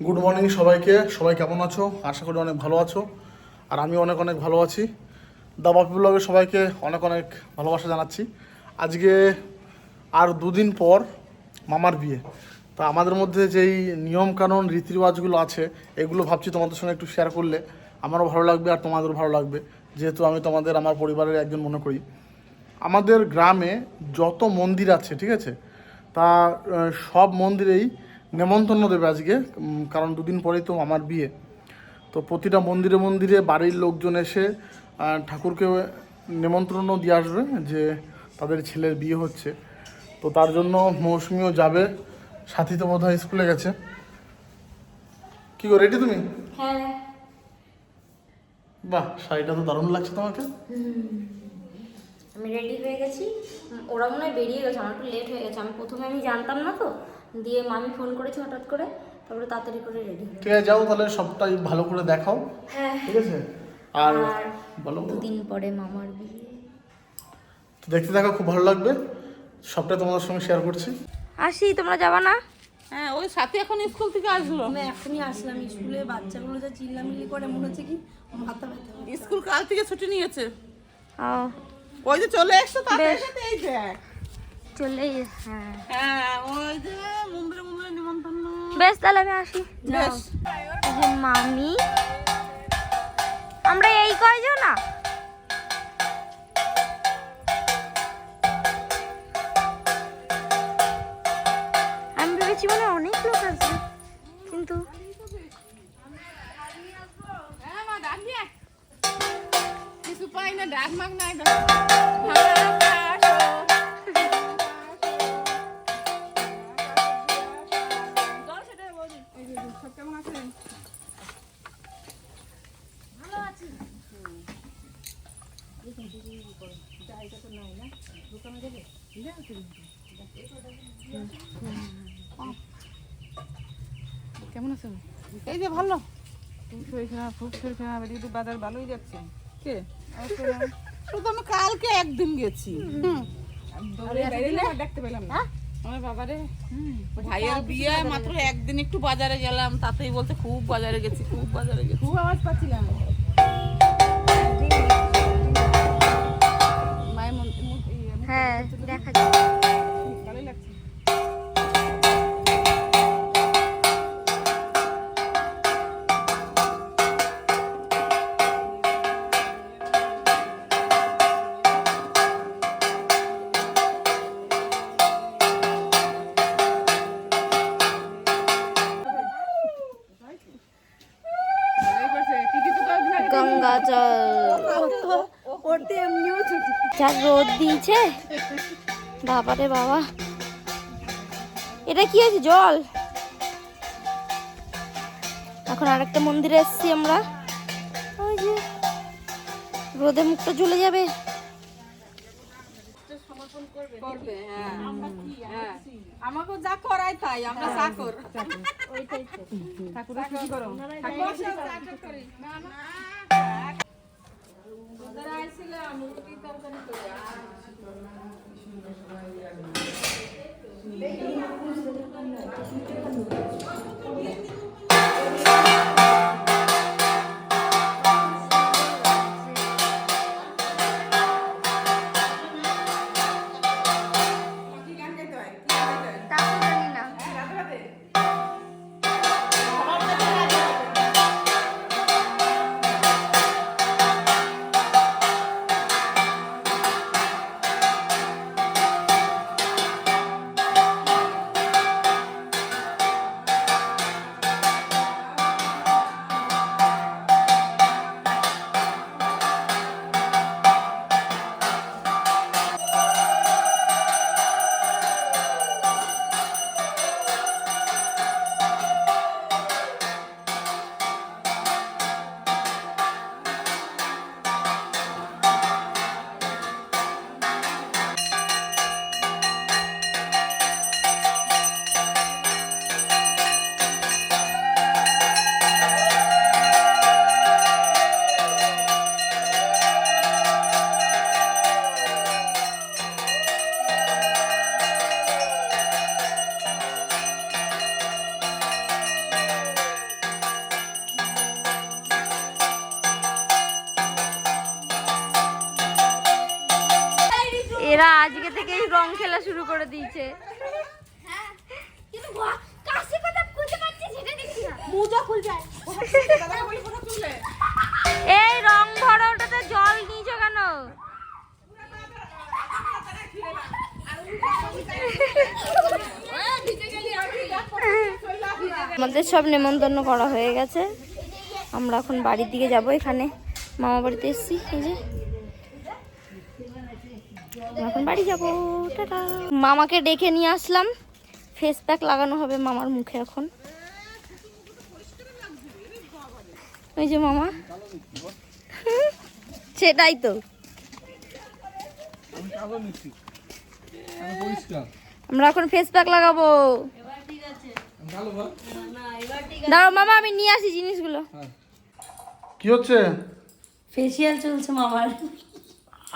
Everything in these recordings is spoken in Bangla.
গুড মর্নিং সবাইকে। সবাই কেমন আছো? আশা করি অনেক ভালো আছো। আর আমি অনেক অনেক ভালো আছি। দা বাপি ব্লগে সবাইকে অনেক অনেক ভালোবাসা জানাচ্ছি। আজকে আর দুদিন পর মামার বিয়ে। তা আমাদের মধ্যে যেই নিয়মকানুন রীতিরেওয়াজগুলো আছে এগুলো ভাবছি তোমাদের সঙ্গে একটু শেয়ার করলে আমারও ভালো লাগবে আর তোমাদেরও ভালো লাগবে, যেহেতু আমি তোমাদের আমার পরিবারের একজন মনে করি। আমাদের গ্রামে যত মন্দির আছে, ঠিক আছে, তা সব মন্দিরেই নেমন্তন্ন দেবে আজকে, কারণ দুদিন পরেই তো আমার বিয়ে। তো প্রতিটা মন্দিরে মন্দিরে বাড়ির লোকজন এসে ঠাকুরকে নেমন্ত্রণও দিয়ে আসবে যে তাদের ছেলের বিয়ে হচ্ছে। তো তার জন্য মৌসুমিও যাবে, সাথী তো বোধহয় স্কুলে গেছে। কি গো, রেডি তুমি? হ্যাঁ। বাহ, শাড়িটা তো দারুণ লাগছে তোমাকে। আমি রেডি হয়ে গেছি। ওরা মনে হয় বেরিয়ে গেছে, আমার একটু লেট হয়ে গেছে। আমি জানতাম না তো, দিয়ে মামি ফোন করেছি হঠাৎ করে, তারপরে তাড়াতাড়ি করে রেডি। ঠিক আছে, যাও তাহলে, সবটাই ভালো করে দেখাও। হ্যাঁ ঠিক আছে। আর বলো, দুদিন পরে মামার বিয়ে, তো দেখতে থাকো, খুব ভালো লাগবে। সবটাই তোমাদের সঙ্গে শেয়ার করছি। আসি, তোমরা যাবা না? হ্যাঁ, ওই সাথে এখন স্কুল থেকে আসলো। আমি এখনই আসলাম। স্কুলে বাচ্চাগুলো যা চিল্লামিল্লি করে, মনে হচ্ছে কি মাথা ব্যথা। স্কুল কাল থেকে ছুটি নিয়েছে। ও, ওই যে চলে এসছো তাদের সাথে, এই দেখ। চলেই। হ্যাঁ হ্যাঁ, ওই যে মুম্বাই নিমন্ত্রণ। বেশ, তাহলে আমি আসি। বেশ। এই যে মামি, আমরা এই কয়জন না। আমি ভেবেছি মানে অনেক লোক আছে, কিন্তু হ্যাঁ মা, ডাক দিয়ে কিছু পাই না, ডাক মাগ নাই। কেমন আছেন? কেমন আছেন? এই যে ভালো। খুব শরীর খারাপ, এদিকে বাজার ভালোই যাচ্ছে। কে? শুধু আমি কালকে একদিন গেছি। দেখতে পেলাম না আমার বাবারে। ভাইয়ের বিয়ে মাত্র একদিন একটু বাজারে গেলাম, তাতেই বলতে খুব বাজারে গেছি, খুব বাজারে গেছি। খুব আওয়াজ পাচ্ছিলাম। মায়ের হ্যাঁ দেখা যায়। ভালোই লাগছে। গঙ্গা জল, যা রোদ দিয়েছে, বাবারে বাবা। এটা কি আছে? জল। এখন আরেকটা মন্দিরে এসেছি আমরা। ওই যে রোদে মুখটা জ্বলে যাবে। করবে, হ্যাঁ। হ্যাঁ, আমাকেও যা করাই তাই, আমরা চাকর। ওইটাই তো ঠাকুরের কি করো? ঠাকুরের চাকর করি। না না, ওরা আইছিল আমি কি তরকারি করি। এরা আজকে থেকেই রং খেলা শুরু করে দিয়েছে। এই রং ভরা ওটাতে জল নিয়েছো কেন? আমাদের সব নেমন্তন্ন করা হয়ে গেছে, আমরা এখন বাড়ির দিকে যাব। এখানে মামা বাড়িতে এসেছি, এই যে এখন বাড়ি যাবো। টাটা। মামাকে ডেকে নিয়ে আসলাম, ফেস প্যাক লাগানো হবে মামার মুখে এখন। ওই যে মামা, সেটাই তো, আমরা এখন ফেস প্যাক লাগাবো। দাঁড়াও মামা, আমি নিয়ে আসি জিনিসগুলো। কি হচ্ছে? ফেসিয়াল চলছে মামার।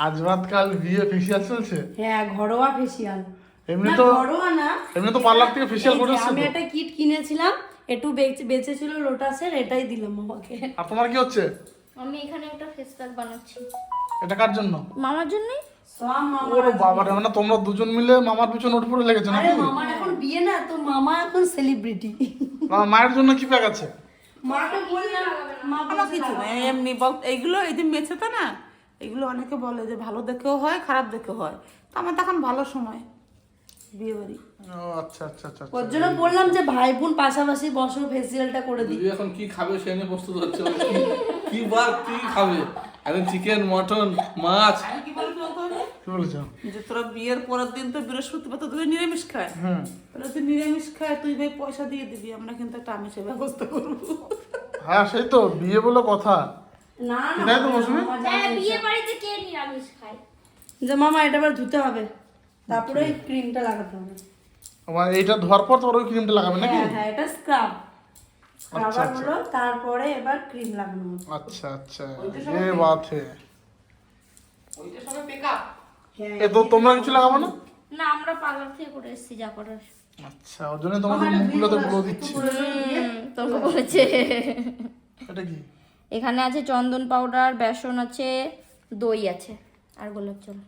আজ রাত কাল বিয়ে, ফেসিয়াল চলছে? হ্যাঁ, ঘরোয়া ফেসিয়াল। এমনি না তো ঘরোয়া না, এমনি তো পার্লার থেকে ফেসিয়াল এই যে করে এসেছে আমি তো। একটা কিট কিনেছিলাম, একটু বেঁচেছিল লোটাসের, এটাই দিলাম মামাকে। আর তোমার কি হচ্ছে? আমি এখানে একটা ফেস প্যাক বানাচ্ছি এটা কার জন্য? মামার জন্যই। সব মামা। ওরে বাবা রে, মানে তোমরা দুজন মিলে মামার পিছনে ওঠ পড়ে লেগেছো আরে নাকি? মামার এখন বিয়ে না তো, মামা এখন সেলিব্রিটি। মায়ের জন্য কি প্যাক আছে? মাকে বললাম, মা কোনো কিছু না, এমনি এইগুলো এই যে মেছেতে না, এগুলো অনেকে বলে যে ভালো দেখেও হয় খারাপ দেখেও হয়, তো আমার তখন ভালো সময় বিয়ে বাড়ি। ও আচ্ছা আচ্ছা আচ্ছা ওর জন্য বললাম যে ভাই বোন পাশাপাশি বসো, ফেসিয়ালটা করে দিই। দিদি এখন কি খাবে সে নিয়ে প্রস্তুত হচ্ছে। ও কি বার কি খাবে, এখন চিকেন, মটন, মাছ। আমি কি বলবো তোকে, কি বলেছো? যে তোরা বিয়ের পরের দিন তো বৃহস্পতিবার তো তুই নিরামিষ খায়, হুম। তাহলে তুই নিরামিষ খায়, তুই ভাই পয়সা দিয়ে দিবি, আমরা কিন্তু একটা আমিষের ব্যবস্থা করবো। হ্যাঁ সেই তো, বিয়ে বলে কথা। না না এটাই তো মৌসুমী? মামা জানে। হ্যাঁ, বিয়ে বাড়িতে কে নিরামিষ খায়? যে মামা এটা আবার ধুতে হবে, তারপরে ক্রিমটা লাগাতে হবে। আমার এইটা ধোয়ার পর তোমার ওই ক্রিমটা লাগাবে নাকি? হ্যাঁ হ্যাঁ, এটা স্ক্রাব। আচ্ছা, স্ক্রাবার আচ্ছা। হলো, তারপরে এবার ক্রিম লাগানো হবে। আচ্ছা আচ্ছা, ये बात है। ওইটা সবাই মেকআপ। হ্যাঁ এ তো তোমরা কিছু লাগাবো না? না, আমরা পার্লার থেকে করে এসেছি যা করার। আচ্ছা, ওর জন্য তোমাদের মুখগুলোতে গ্লো দিচ্ছে। তোকে বলেছে। এটা কি? এখানে আছে চন্দন পাউডার, বেসন আছে, দই আছে, আর গোলাপ জল।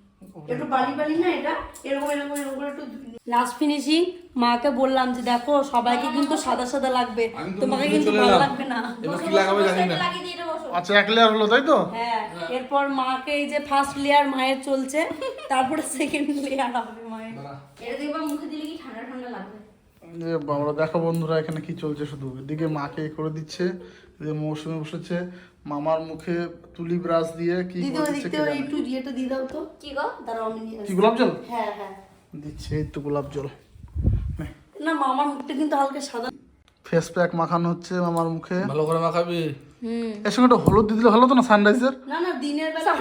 একটু বালি বালি না, এটা এরকম এরকম এরকম করে একটু লাস্ট ফিনিশিং। মাকে বললাম যে দেখো সবাইকে কিন্তু সাদা সাদা লাগবে, আমি তো তোমাকে মুখে কিন্তু চলে ভালো এলাম। লাগবে না। এবার কি লাগাবে জানি না। লাগিয়ে দিয়ে এটা বসো। আচ্ছা, এক লেয়ার হলো তাই তো? হ্যাঁ, এরপর মাকে এই যে ফার্স্ট লেয়ার মায়ের চলছে, তারপরে সেকেন্ড লেয়ার হবে মায়ের। এটা দেখবা মুখে দিলে কি ঠান্ডা ঠান্ডা লাগবে। যে বাবা, দেখো বন্ধুরা এখানে কি চলছে, শুধু এদিকে মাকে করে দিচ্ছে, এদিকে মৌসুমে বসেছে মামার মুখে তুলি ব্রাশ দিয়ে কি দিদি করে ওই দিচ্ছে দিকতে কে জানে। একটু ইয়েটা দিয়ে দাও তো। কি গো? দাঁড়াও আমি নিয়ে কি আসছি। গোলাপ জল হ্যাঁ হ্যাঁ। দিচ্ছে? এই তো গোলাপ জল। না মামার মুখটা কিন্তু হালকা সাদা। ফেস প্যাক মাখানো হচ্ছে মামার মুখে। ভালো করে মাখাবি। এর সঙ্গে একটা হলুদ দিয়ে দিলে ভালো তো না, সানরাইজের? না না, দিনের বেলা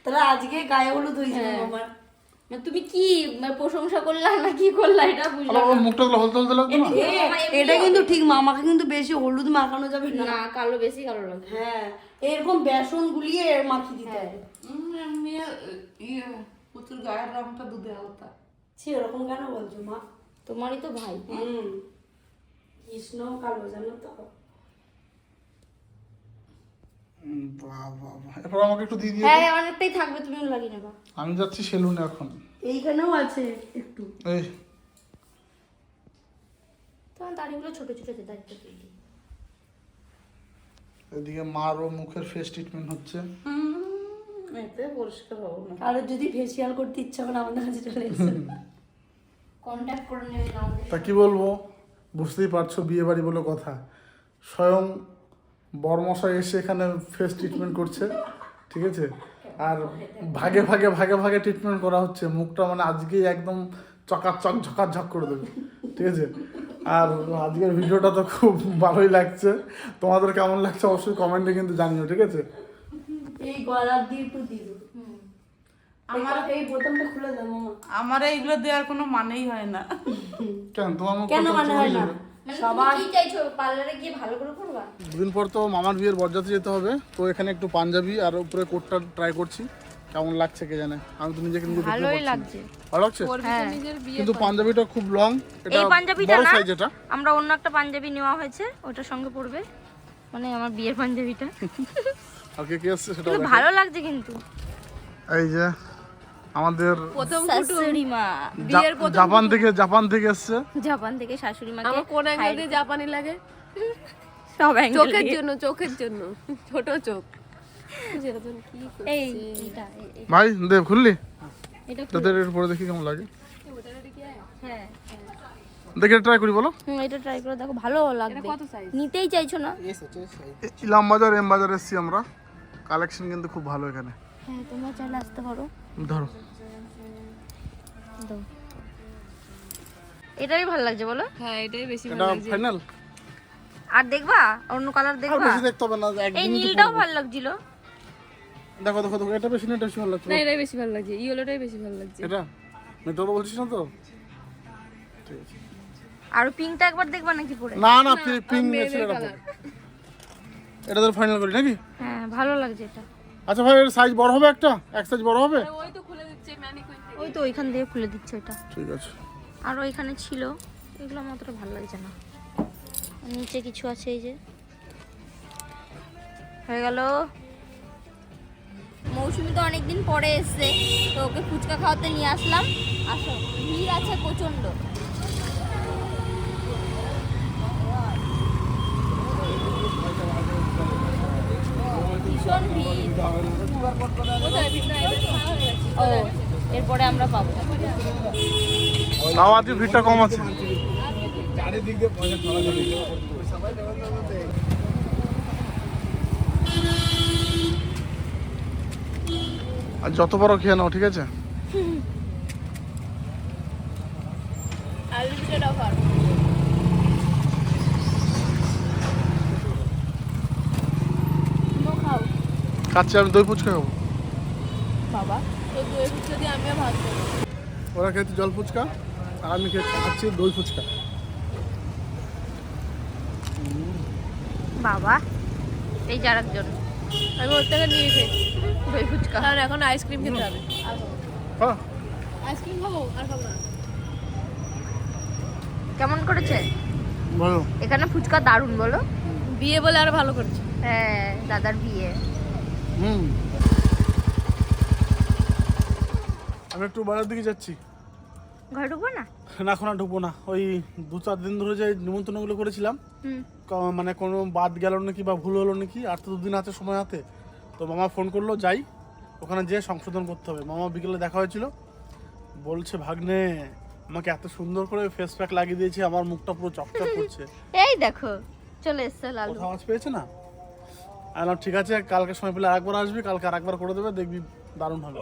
তাহলে আজকে গায়ে হলুদ হয়েছে মামার। তুমি কি প্রশংসা করলা না কি করলা এটা বুঝলাম আবার ওর মুখটা হলতে হলতে লাগতো না? এটা কিন্তু ঠিক, মামাকে কিন্তু বেশি হলুদ মাখানো যাবে না। না, কালো বেশি কালো লাগে। হ্যাঁ, এরকম বেসন গুলিয়ে মাখিয়ে দিতে হবে। এমনি ইয়ে প্রচুর গায়ের রংটা দুধে আলতা। ছি, এরকম কেন বলছো মা? তোমারই তো ভাই। কৃষ্ণ কালো জানো তো। বাহ বাহ বাহ। এরপর আমাকে একটু দিয়ে দিয়ে। হ্যাঁ, অনেকটাই থাকবে, তুমিও লাগিয়ে নেবা। আমি যাচ্ছি সেলুনে এখন। এইখানেও আছে একটু। এই তোমার দাড়িগুলো ছোট ছোট দাড়িটা তুলি। এদিকে মারও মুখের ফেস ট্রিটমেন্ট হচ্ছে। এতে পরিষ্কার হবো না। আর যদি ফেসিয়াল করতে ইচ্ছা করে আমাদের কাছে চলে এসে। কন্ট্যাক্ট করে নেবেন আমাদের। তা কি বলবো, বুঝতেই পারছো বিয়ে বাড়ি বলে কথা। স্বয়ং বরমশাই এসে এখানে ফেস ট্রিটমেন্ট করছে, ঠিক আছে? আর ভাগে ভাগে ভাগে ভাগে ট্রিটমেন্ট করা হচ্ছে। মুখটা মানে আজকেই একদম চকাচক ঝকাঝক করে দেবে, ঠিক আছে? আর আজকের ভিডিওটা তো খুব ভালোই লাগছে। তোমাদের কেমন লাগছে অবশ্যই কমেন্টে কিন্তু জানিও, ঠিক আছে? এই গলার দিয়ে একটু দিল। আমার এই বোতামটা খুলে দাও মামা। আমার এইগুলো দেওয়ার কোনো মানেই হয় না। কেন তোমার মুখ কেন মানে হয় না? মানে সবার তুমি কি চাইছো, পার্লারে গিয়ে ভালো করে করবা? দুদিন পর তো মামার বিয়ের বরযাত্রী যেতে হবে, তো এখানে একটু পাঞ্জাবি আর উপরে কোটটা ট্রাই করছি, কেমন লাগছে কে জানে। আমি তো নিজেকে নিজে দেখতে ভালোই পাচ্ছি না। লাগছে। ভালো লাগছে? হ্যাঁ, কিন্তু পাঞ্জাবিটা খুব লং, এটা এই পাঞ্জাবিটা বড় না, সাইজ। এটা আমরা অন্য একটা পাঞ্জাবি নেওয়া হয়েছে, ওটার সঙ্গে পড়বে, মানে আমার বিয়ের পাঞ্জাবিটা। আর কে কে আসছে সেটা কিন্তু ভালো লাগছে কিন্তু। এই যে আমাদের প্রথম শাশুড়ি মা বিয়ের প্রথম জাপান থেকে এসছে। জাপান থেকে শাশুড়ি মাকে আমার কোন অ্যাঙ্গেল দিয়ে জাপানি লাগে? সব অ্যাঙ্গেল চোখের জন্য ছোট চোখ। যেরকম কি এই করছে। এটা ভাই দেব খুললি এটা তোদের এর পরে দেখি কেমন লাগে। হ্যাঁ দেখে ট্রাই করি বলো। এটা ট্রাই করে দেখো ভালো লাগবে। কত size? নিতেই চাইছো না? ইলাম বাজার এম বাজার এসছি আমরা। কালেকশন কিন্তু খুব ভালো এখানে। হ্যাঁ তোমরা চাইলে আসতে পারো। ধরো দাও। এটাই ভালো লাগছে বলো? হ্যাঁ এটাই বেশি ভালো এটা লাগছে। ফাইনাল। আর দেখবা অন্য কালার আর দেখবা? বেশি দেখতে হবে না এই একদম। নীলটাও ভালো লাগছিল। দেখো দেখো দেখো এটা বেশি না এটা বেশি ভালো লাগছে। না এটাই বেশি ভালো লাগছে, ইয়েলোটাই বেশি ভালো লাগছে। এটা আমি তোর বলছিস না তো? ঠিক আছে। আর পিঙ্কটা একবার দেখবা নাকি পরে? না না পিঙ্ক মেয়েদের এটা colour। এটা তো ফাইনাল করি নাকি? হ্যাঁ ভালো লাগছে এটা। আচ্ছা ভাই এর সাইজ বড় হবে একটা? এক সাইজ বড় হবে? ওই তো খুলে দিচ্ছে ম্যানিকুইন থেকে। ওই তো ওইখান দিয়ে খুলে দিচ্ছে এটা। ঠিক আছে। আর ওইখানে ছিল এগুলো আমার অতটা ভালো লাগছে না। আর নিচে কিছু আছে এই যে হয়ে গেল। মৌসুমি তো অনেকদিন পরে এসছে তো ওকে ফুচকা খাওয়াতে নিয়ে আসলাম। আসো ভিড় আছে প্রচন্ড। ভীষণ ভিড়। ও এরপরে আমরা পাবো। তাও আজকে ভিড়টা কম আছে। আর যত বড় খেয়ে নাও ঠিক আছে। Unlimited offer. খাও খাচ্ছি আমি দই ফুচকা খাবো। বাবা। তো দই ফুচকা দিয়ে আমিও ভাত খাবো। ওরা খেয়েছে জল ফুচকা আর আমি খাচ্ছি দই ফুচকা। বাবা এই যার একজন আমি ওর থেকে নিয়ে খেয়েছি দই ফুচকা। কারণ এখন আইসক্রিম খেতে হবে। হ্যাঁ আইসক্রিম খাবো আর খাবো না। কেমন করেছে ভালো। এখানে ফুচকা দারুণ বলো। বিয়ে বলে আরো ভালো করেছে। হ্যাঁ দাদার বিয়ে। হুম আমি একটু বাইরের দিকে যাচ্ছি। ঘরে ঢুকবো না? না এখন আর ঢুকবো না। ওই 2-4 দিন ধরে যে নিমন্ত্রণগুলো করেছিলাম হুম মানে কোনো বাদ গেল নাকি বা ভুল হলো নাকি, আর তো 2 দিন আছে সময় হাতে। তো মামা ফোন করলো যাই ওখানে যেয়ে সংশোধন করতে হবে। মামা বিকেলে দেখা হয়েছিল বলছে ভাগ্নে আমাকে এত সুন্দর করে ফেস প্যাক লাগিয়ে দিয়েছে আমার মুখটা পুরো চকচক করছে। এই দেখো চলে এসছে লালু। কোথাও আওয়াজ পেয়েছে না? আমি বললাম ঠিক আছে কালকে সময় পেলে আরেকবার আসবি, কালকে আরেকবার করে দেবে দেখবি দারুণ হবে।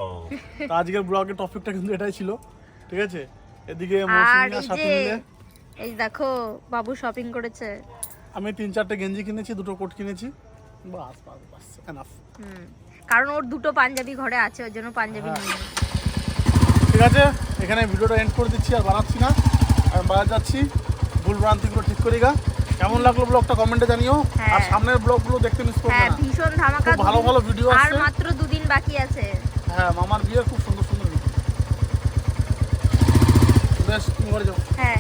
তো আজকের ব্লগের টপিকটা কিন্তু এটাই ছিল ঠিক আছে। এদিকে আর মৌসুমী এই সাথে যে মিলে এই দেখো বাবু শপিং করেছে। আমি 3-4টে গেঞ্জি কিনেছি, 2টো কোট কিনেছি। বাস বাস বাস এনাফ। হুম কারণ ওর দুটো পাঞ্জাবি ঘরে আছে ওর জন্য পাঞ্জাবি নিয়ে। ঠিক আছে এখানে ভিডিওটা এন্ড করে দিচ্ছি আর বানাচ্ছি না। আমি বাজার যাচ্ছি, ভুল ভ্রান্তিগুলো ঠিক করি গা। কেমন লাগলো ব্লগটা কমেন্টে জানিও। হ্যাঁ। আর সামনের ব্লগগুলো দেখতে মিস করবে হ্যাঁ না। ভীষণ ধামাকা। খুব ভালো ভালো ভিডিও আর আসছে। মাত্র 2 দিন বাকি আছে। হ্যাঁ মামার বিয়ের খুব সুন্দর সুন্দর ভিডিও। বেশ তুমি ঘরে যাও। হ্যাঁ